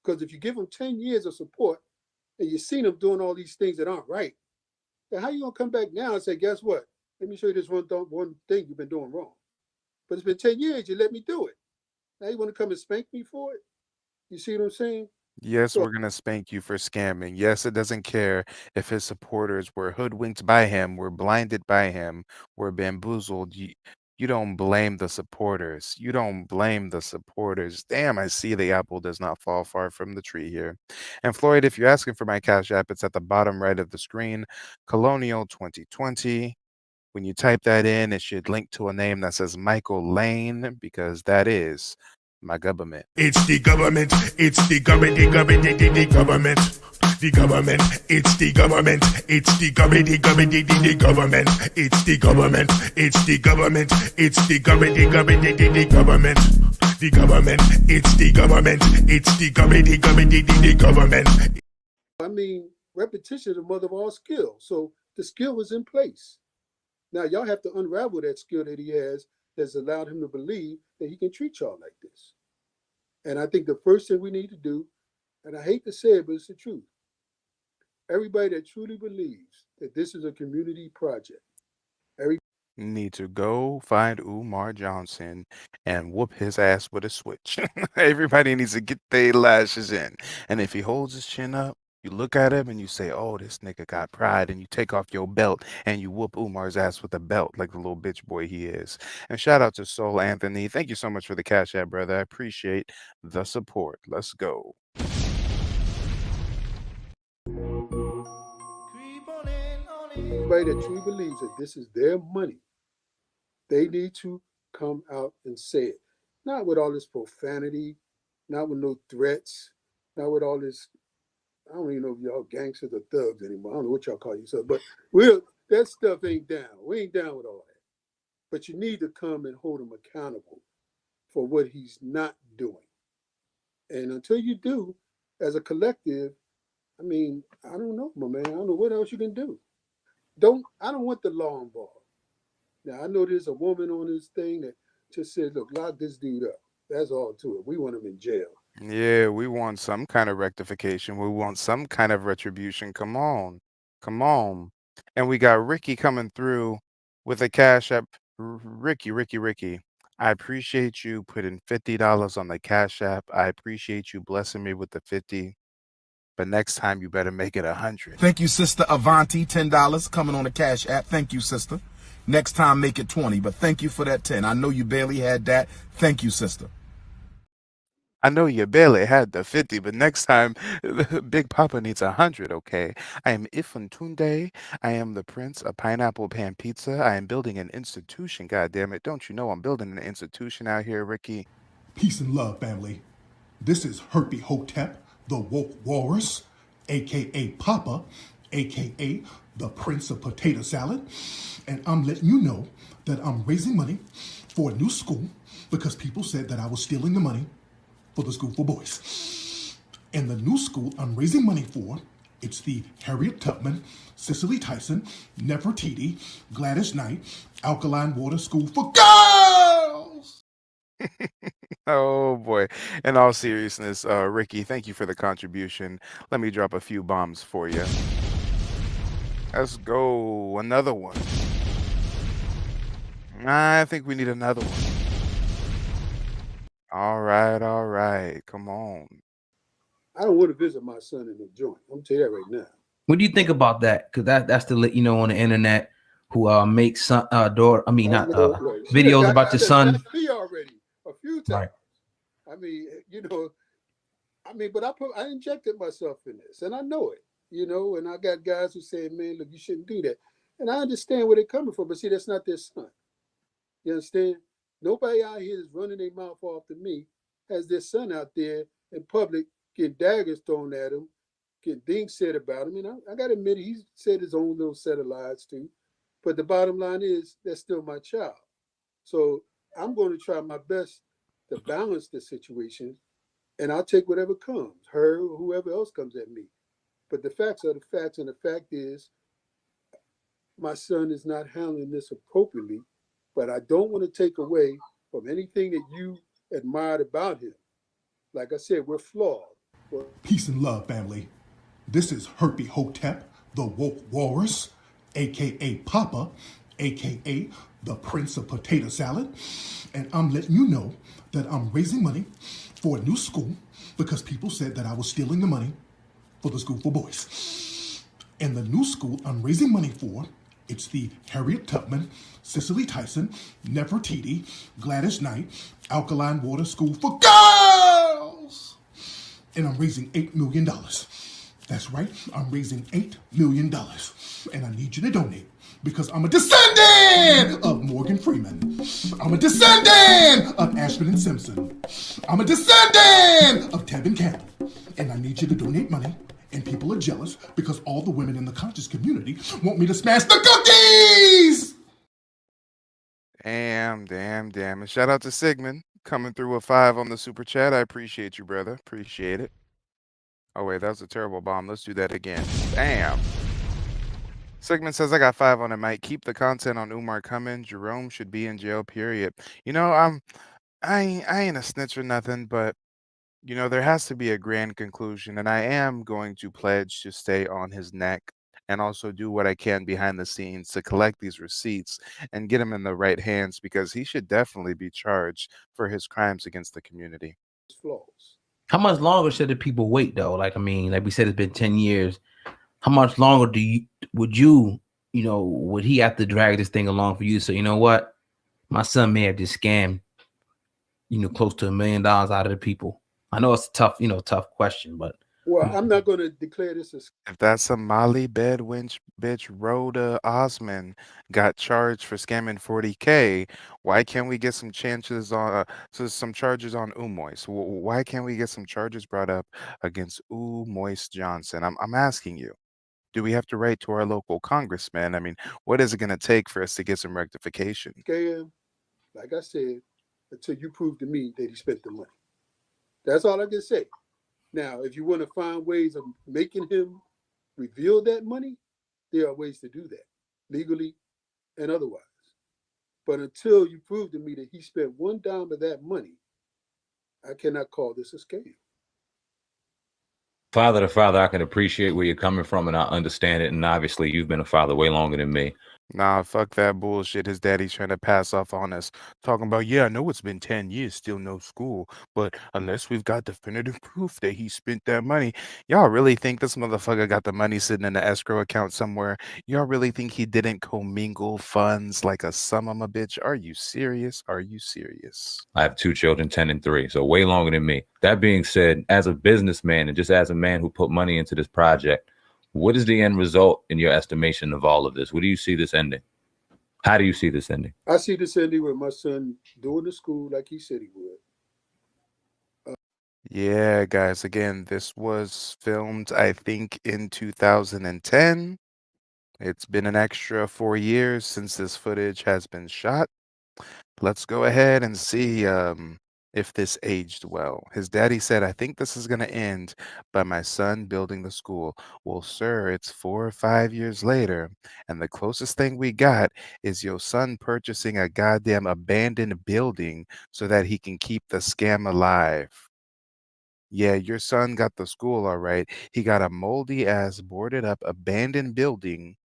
Because if you give him 10 years of support and you've seen him doing all these things that aren't right, then how you going to come back now and say, guess what? Let me show you this one thing you've been doing wrong. But it's been 10 years, you let me do it. Now you want to come and spank me for it? You see what I'm saying? Yes, So we're gonna spank you for scamming. Yes, it doesn't care if his supporters were hoodwinked by him, were blinded by him, were bamboozled. You don't blame the supporters. You don't blame the supporters. Damn, I see the apple does not fall far from the tree here. And Floyd, if you're asking for my Cash App, it's at the bottom right of the screen, Colonial 2020. When you type that in, it should link to a name that says Michael Lane, because that is my government. It's the government. It's the government. The government. The government. The government. It's the government. It's the government. The government. The government. It's the government. It's the government. It's the government. The government. The government. The government. It's the government. It's the government. The government. The government. I mean, repetition is the mother of all skill. So the skill was in place. Now y'all have to unravel that skill that he has that's allowed him to believe that he can treat y'all like this. And I think the first thing we need to do, and I hate to say it, but it's the truth. Everybody that truly believes that this is a community project, Need to go find Umar Johnson and whoop his ass with a switch. Everybody needs to get their lashes in. And if he holds his chin up, you look at him and you say, oh, this nigga got pride. And you take off your belt and you whoop Umar's ass with a belt like the little bitch boy he is. And shout out to Soul Anthony. Thank you so much for the Cash App, brother. I appreciate the support. Let's go. everybody that truly believes that this is their money, they need to come out and say it. Not with all this profanity, not with no threats, not with all this. I don't even know if y'all gangsters or thugs anymore. I don't know what y'all call yourself, but that stuff ain't down. We ain't down with all that. But you need to come and hold him accountable for what he's not doing. And until you do, as a collective, I mean, I don't know, my man. I don't know what else you can do. I don't want the law involved. Now, I know there's a woman on this thing that just said, look, lock this dude up. That's all to it. We want him in jail. Yeah, we want some kind of rectification. We want some kind of retribution. Come on. Come on. And we got Ricky coming through with a Cash App. Ricky. I appreciate you putting $50 on the Cash App. I appreciate you blessing me with the 50. But next time you better make it 100. Thank you, Sister Avanti, $10 coming on the Cash App. Thank you, sister. Next time make it 20, but thank you for that 10. I know you barely had that. Thank you, sister. I know you barely had the 50, but next time Big Papa needs 100, okay? I am Ifan Tunde. I am the Prince of Pineapple Pan Pizza. I am building an institution, goddammit. Don't you know I'm building an institution out here, Ricky? Peace and love, family. This is Herpy Hotep, the Woke Walrus, a.k.a. Papa, a.k.a. the Prince of Potato Salad. And I'm letting you know that I'm raising money for a new school because people said that I was stealing the money for the school for boys. And the new school I'm raising money for, it's the Harriet Tubman, Cicely Tyson, Nefertiti, Gladys Knight, Alkaline Water School for Girls! Oh boy. In all seriousness, Ricky, thank you for the contribution. Let me drop a few bombs for you. Let's go. Another one. I think we need another one. All right. Come on. I don't want to visit my son in the joint. I'm tell you that right now. What do you think about that? Because that's the on the internet who makes son videos about your son. That's me already a few times. Right. I mean, but I injected myself in this, and I know it. And I got guys who say, "Man, look, you shouldn't do that," and I understand where they're coming from. But see, that's not their son. You understand? Nobody out here is running their mouth off to me has their son out there in public getting daggers thrown at him, getting things said about him. And I got to admit, he said his own little set of lies too. But the bottom line is, that's still my child. So I'm going to try my best to balance the situation, and I'll take whatever comes, her or whoever else comes at me. But the facts are the facts, and the fact is, my son is not handling this appropriately. But I don't want to take away from anything that you admired about him. Like I said, we're flawed. Peace and love, family. This is Herpy Hotep, the woke walrus, aka Papa, aka the Prince of Potato Salad. And I'm letting you know that I'm raising money for a new school because people said that I was stealing the money for the school for boys. And the new school I'm raising money for, it's the Harriet Tubman, Cicely Tyson, Nefertiti, Gladys Knight, Alkaline Water School for Girls. And I'm raising $8 million. That's right, I'm raising $8 million. And I need you to donate because I'm a descendant of Morgan Freeman. I'm a descendant of Ashford and Simpson. I'm a descendant of Tevin Campbell. And I need you to donate money. And people are jealous because all the women in the conscious community want me to smash the cookies! Damn. And shout out to Sigmund coming through with 5 on the super chat. I appreciate you, brother. Appreciate it. Oh, wait, that was a terrible bomb. Let's do that again. Bam. Sigmund says, I got 5 on it, Mike. Keep the content on Umar coming. Jerome should be in jail, period. You know, I ain't a snitch or nothing, but you know, there has to be a grand conclusion, and I am going to pledge to stay on his neck and also do what I can behind the scenes to collect these receipts and get him in the right hands because he should definitely be charged for his crimes against the community. How much longer should the people wait, though? Like, I mean, like we said, it's been 10 years. How much longer would he have to drag this thing along for you? So, you know what? My son may have just scammed, close to $1 million out of the people. I know it's a tough question, but well, I'm not going to declare this as. If that Somali bed wench bitch Rhoda Osman got charged for scamming 40K, why can't we get some charges on Umois? Why can't we get some charges brought up against Umois Johnson? I'm asking you. Do we have to write to our local congressman? I mean, what is it going to take for us to get some rectification? Scam, like I said, until you prove to me that he spent the money. That's all I can say. Now, if you want to find ways of making him reveal that money, there are ways to do that, legally and otherwise. But until you prove to me that he spent 1 dime of that money, I cannot call this a scam. Father to father, I can appreciate where you're coming from, and I understand it. And obviously, you've been a father way longer than me. Nah, fuck that bullshit his daddy's trying to pass off on us. Talking about, yeah, I know it's been 10 years, still no school, but unless we've got definitive proof that he spent that money, y'all really think this motherfucker got the money sitting in the escrow account somewhere? Y'all really think he didn't commingle funds like a son of a bitch? Are you serious? Are you serious? I have 2 children, 10 and 3, so way longer than me. That being said, as a businessman and just as a man who put money into this project, what is the end result in your estimation of all of this? What do you see this ending? How do you see this ending? I see this ending with my son doing the school like he said he would. Yeah, guys, again, this was filmed, I think, in 2010. It's been an extra 4 years since this footage has been shot. Let's go ahead and see if this aged well. His daddy said, I think this is going to end by my son building the school. Well, sir, it's 4 or 5 years later, and the closest thing we got is your son purchasing a goddamn abandoned building so that he can keep the scam alive. Yeah, your son got the school, all right. He got a moldy-ass, boarded-up, abandoned building.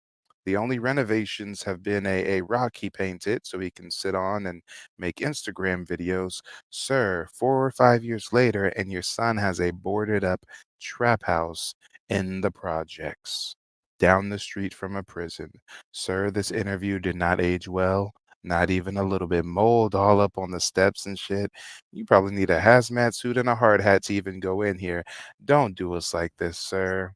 The only renovations have been a rock he painted so he can sit on and make Instagram videos. Sir, 4 or 5 years later, and your son has a boarded up trap house in the projects down the street from a prison. Sir, this interview did not age well. Not even a little bit. Mold all up on the steps and shit. You probably need a hazmat suit and a hard hat to even go in here. Don't do us like this, sir.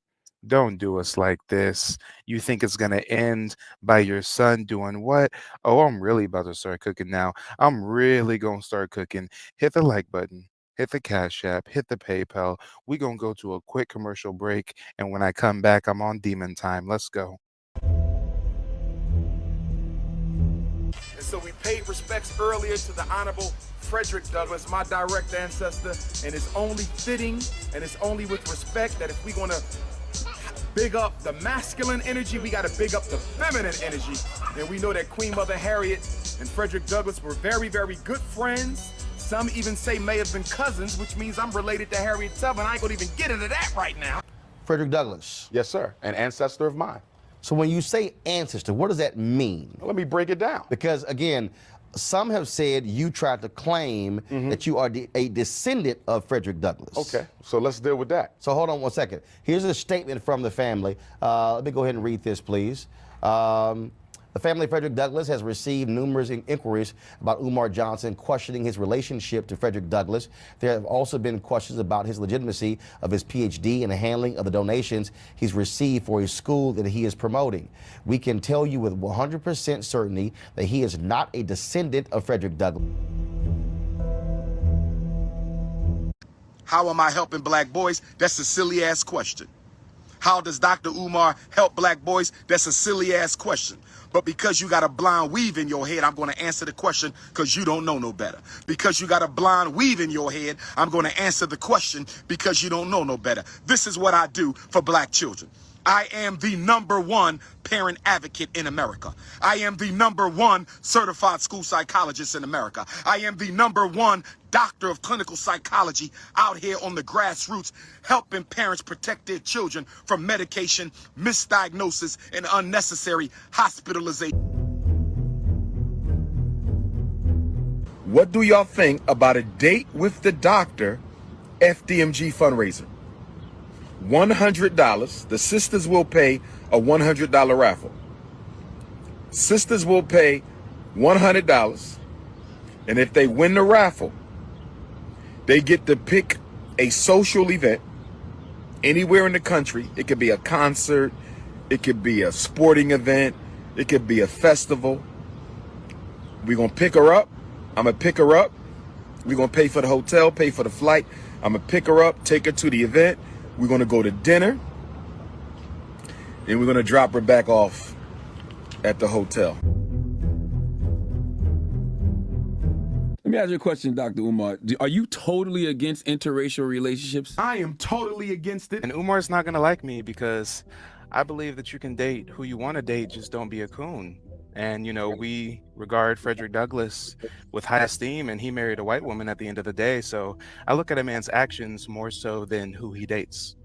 Don't do us like this. You think it's going to end by your son doing what? Oh, I'm really about to start cooking now. I'm really going to start cooking. Hit the like button. Hit the Cash App. Hit the PayPal. We're going to go to a quick commercial break. And when I come back, I'm on demon time. Let's go. And so we paid respects earlier to the Honorable Frederick Douglass, my direct ancestor, and it's only fitting and it's only with respect that if we're gonna big up the masculine energy, we gotta big up the feminine energy. And we know that Queen Mother Harriet and Frederick Douglass were very, very good friends. Some even say may have been cousins, which means I'm related to Harriet Tubman. I ain't gonna even get into that right now. Frederick Douglass. Yes, sir. An ancestor of mine. So when you say ancestor, what does that mean? Let me break it down. Because again, some have said you tried to claim that you are a descendant of Frederick Douglass. Okay, so let's deal with that. So hold on one second. Here's a statement from the family. Let me go ahead and read this, please. The family of Frederick Douglass has received numerous inquiries about Umar Johnson questioning his relationship to Frederick Douglass. There have also been questions about his legitimacy of his PhD and the handling of the donations he's received for his school that he is promoting. We can tell you with 100% certainty that he is not a descendant of Frederick Douglass. How am I helping black boys? That's a silly ass question. How does Dr. Umar help black boys? That's a silly ass question. But because you got a blind weave in your head, I'm going to answer the question because you don't know no better. Because you got a blind weave in your head, I'm going to answer the question because you don't know no better. This is what I do for black children. I am the #1 parent advocate in America. I am the #1 certified school psychologist in America. I am the #1 doctor of clinical psychology out here on the grassroots, helping parents protect their children from medication, misdiagnosis, and unnecessary hospitalization. What do y'all think about a date with the doctor FDMG fundraiser? $100. The sisters will pay a $100 raffle. Sisters will pay $100. And if they win the raffle, they get to pick a social event anywhere in the country. It could be a concert. It could be a sporting event. It could be a festival. We're going to pick her up. I'm going to pick her up. We're going to pay for the hotel, pay for the flight. I'm going to pick her up, take her to the event. We're going to go to dinner. And we're going to drop her back off at the hotel. Let me ask you a question, Dr. Umar. Are you totally against interracial relationships? I am totally against it. And Umar's not going to like me because I believe that you can date who you want to date, just don't be a coon. And, you know, we regard Frederick Douglass with high esteem, and he married a white woman at the end of the day. So I look at a man's actions more so than who he dates.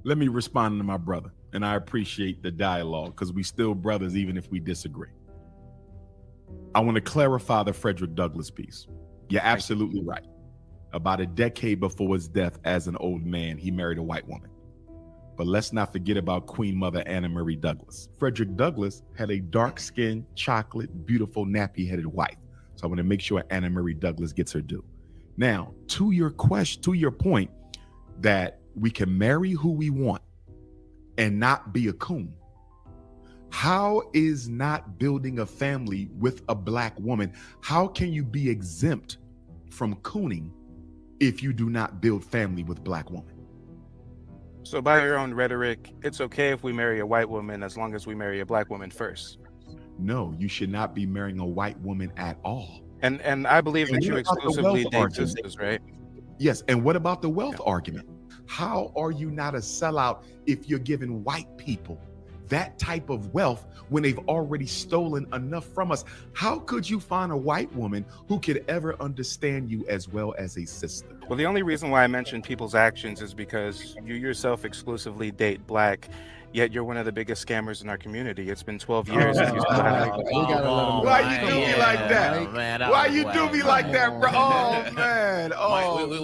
Let me respond to my brother, and I appreciate the dialogue because we still brothers even if we disagree. I want to clarify the Frederick Douglass piece. You're absolutely right. About a decade before his death as an old man, he married a white woman. But let's not forget about Queen Mother Anna Marie Douglass. Frederick Douglass had a dark-skinned, chocolate, beautiful, nappy-headed wife. So I want to make sure Anna Marie Douglass gets her due. Now, to your point that we can marry who we want and not be a coon. How is not building a family with a black woman? How can you be exempt from cooning if you do not build family with black woman? So by your own rhetoric, it's okay if we marry a white woman as long as we marry a black woman first. No, you should not be marrying a white woman at all. And I believe that you exclusively date sisters, right? Yes, and what about the wealth argument? How are you not a sellout if you're giving white people that type of wealth when they've already stolen enough from us? How could you find a white woman who could ever understand you as well as a sister? Well, the only reason why I mention people's actions is because you yourself exclusively date black, yet you're one of the biggest scammers in our community. It's been 12 years. Why you do me like that? Why you do me like that, bro? Oh, man. Oh, we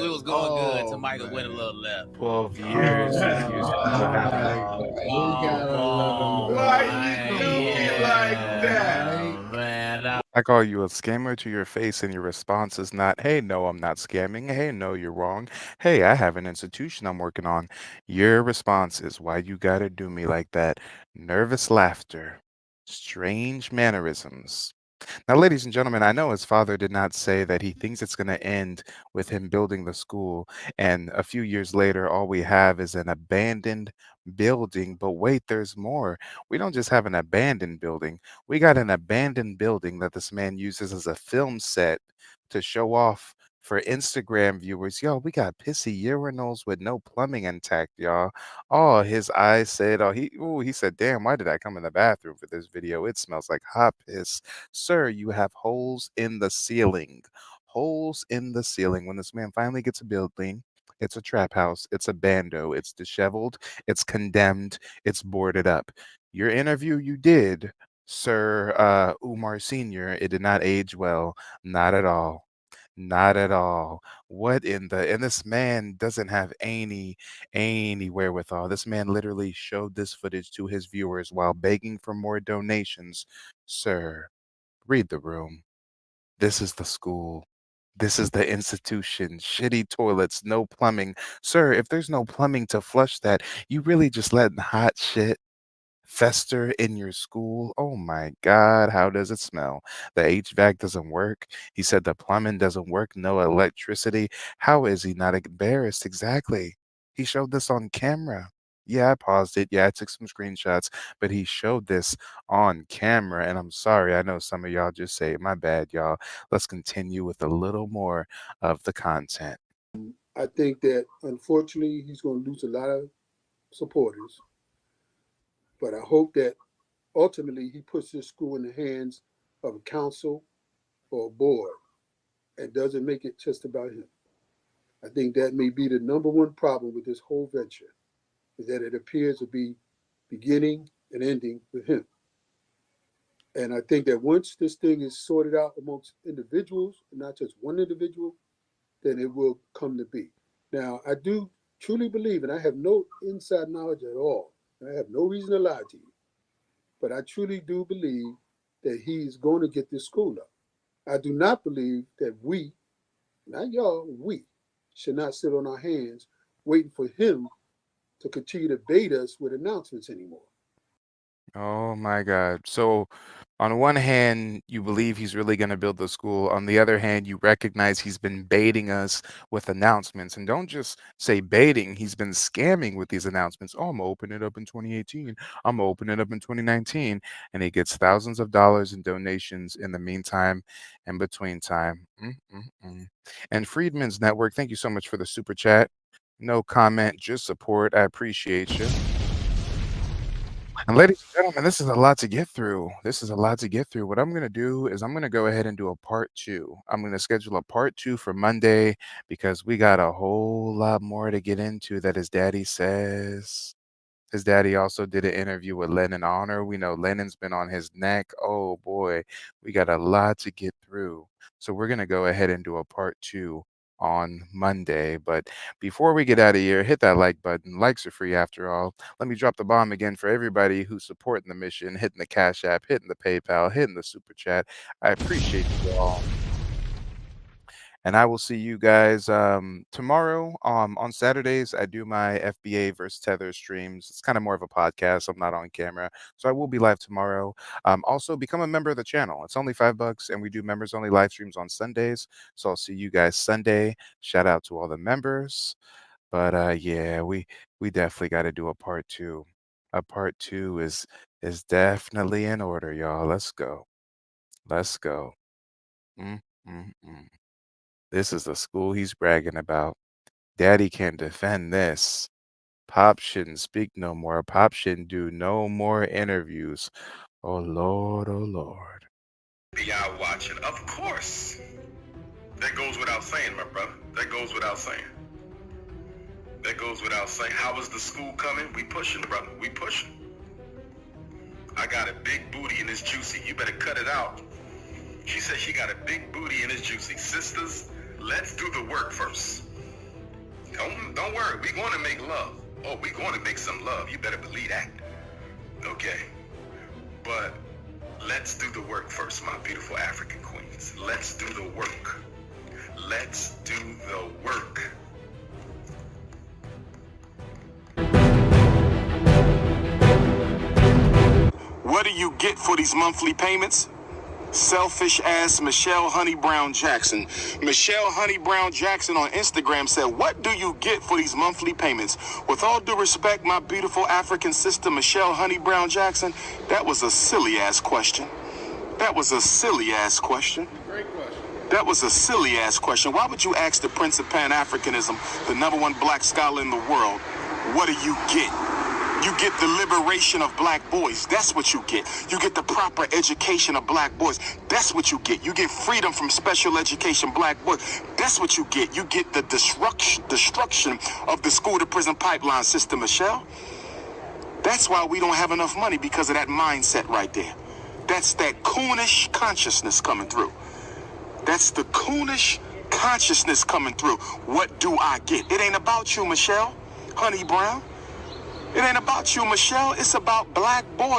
was going good till Michael went a little left. 12 years. Why you do me like that? I call you a scammer to your face, and your response is not, hey, no, I'm not scamming. Hey, no, you're wrong. Hey, I have an institution I'm working on. Your response is, why you gotta do me like that? Nervous laughter, strange mannerisms. Now, ladies and gentlemen, I know his father did not say that he thinks it's going to end with him building the school. And a few years later, all we have is an abandoned building. But wait, there's more. We don't just have an abandoned building. We got an abandoned building that this man uses as a film set to show off for Instagram viewers. Yo, we got pissy urinals with no plumbing intact, y'all. Oh, his eyes said, he said, damn, why did I come in the bathroom for this video? It smells like hot piss. Sir, you have holes in the ceiling. Holes in the ceiling. When this man finally gets a building, it's a trap house, it's a bando, it's disheveled, it's condemned, it's boarded up. Your interview you did, Sir Umar Sr., it did not age well. Not at all. Not at all. What in the and this man doesn't have any wherewithal. This man literally showed this footage to his viewers while begging for more donations. Sir, read the room. This is the school. This is the institution. Shitty toilets, no plumbing. Sir, if there's no plumbing to flush that, you really just letting hot shit fester in your school. Oh my God, how does it smell? The HVAC doesn't work. He said the plumbing doesn't work, no electricity. How is he not embarrassed? Exactly. He showed this on camera. Yeah, I paused it. Yeah, I took some screenshots, but he showed this on camera. And I'm sorry, I know some of y'all just say, my bad, y'all. Let's continue with a little more of the content. I think that unfortunately he's going to lose a lot of supporters. But I hope that ultimately he puts this school in the hands of a council or a board and doesn't make it just about him. I think that may be the number one problem with this whole venture, is that it appears to be beginning and ending with him. And I think that once this thing is sorted out amongst individuals, and not just one individual, then it will come to be. Now, I do truly believe, and I have no inside knowledge at all, and I have no reason to lie to you, but I truly do believe that he's going to get this school up. I do not believe that we, not y'all, we should not sit on our hands waiting for him to continue to bait us with announcements anymore. Oh my God. So, on one hand, you believe he's really going to build the school. On the other hand, you recognize he's been baiting us with announcements. And don't just say baiting, he's been scamming with these announcements. Oh, I'm going to open it up in 2018. I'm going to open it up in 2019. And he gets thousands of dollars in donations in the meantime and between time. And Freedman's Network, thank you so much for the super chat. No comment, just support. I appreciate you. And ladies and gentlemen, this is a lot to get through. This is a lot to get through. What I'm going to do is I'm going to go ahead and do a part 2. I'm going to schedule a part 2 for Monday because we got a whole lot more to get into that his daddy says. His daddy also did an interview with Lennon Honor. We know Lennon's been on his neck. Oh boy, we got a lot to get through. So we're going to go ahead and do a part 2 on Monday. But before we get out of here, hit that like button. Likes are free after all. Let me drop the bomb again for everybody who's supporting the mission, hitting the Cash App, hitting the PayPal, hitting the Super Chat. I appreciate you all. And I will see you guys tomorrow. On Saturdays, I do my FBA versus Tether streams. It's kind of more of a podcast. I'm not on camera. So I will be live tomorrow. Also, become a member of the channel. It's only $5, and we do members-only live streams on Sundays. So I'll see you guys Sunday. Shout out to all the members. But yeah, we definitely got to do a part 2. A part 2 is definitely in order, y'all. Let's go. Let's go. This is the school he's bragging about. Daddy can defend this. Pop shouldn't speak no more. Pop shouldn't do no more interviews. Oh, Lord, oh, Lord. Y'all watching, of course. That goes without saying, my brother. That goes without saying. That goes without saying. How is the school coming? We pushing, brother. We pushing. I got a big booty and it's juicy. You better cut it out. She said she got a big booty and it's juicy. Sisters, let's do the work first. Don't worry, we're going to make love. Oh, we're going to make some love. You better believe that. Okay. But let's do the work first, my beautiful African queens. Let's do the work. Let's do the work. What do you get for these monthly payments? Selfish ass Michelle Honey Brown Jackson. Michelle Honey Brown Jackson on Instagram said, what do you get for these monthly payments? With all due respect, my beautiful African sister, Michelle Honey Brown Jackson, that was a silly ass question. That was a silly ass question. Great question. That was a silly ass question. Why would you ask the Prince of Pan-Africanism, the #1 black scholar in the world, what do you get? You get the liberation of black boys. That's what you get. You get the proper education of black boys. That's what you get. You get freedom from special education black boys. That's what you get. You get the destruction of the school to prison pipeline system, Michelle. That's why we don't have enough money, because of that mindset right there. That's that coonish consciousness coming through. That's the coonish consciousness coming through. What do I get? It ain't about you, Michelle Honey Brown. It ain't about you, Michelle. It's about black boys.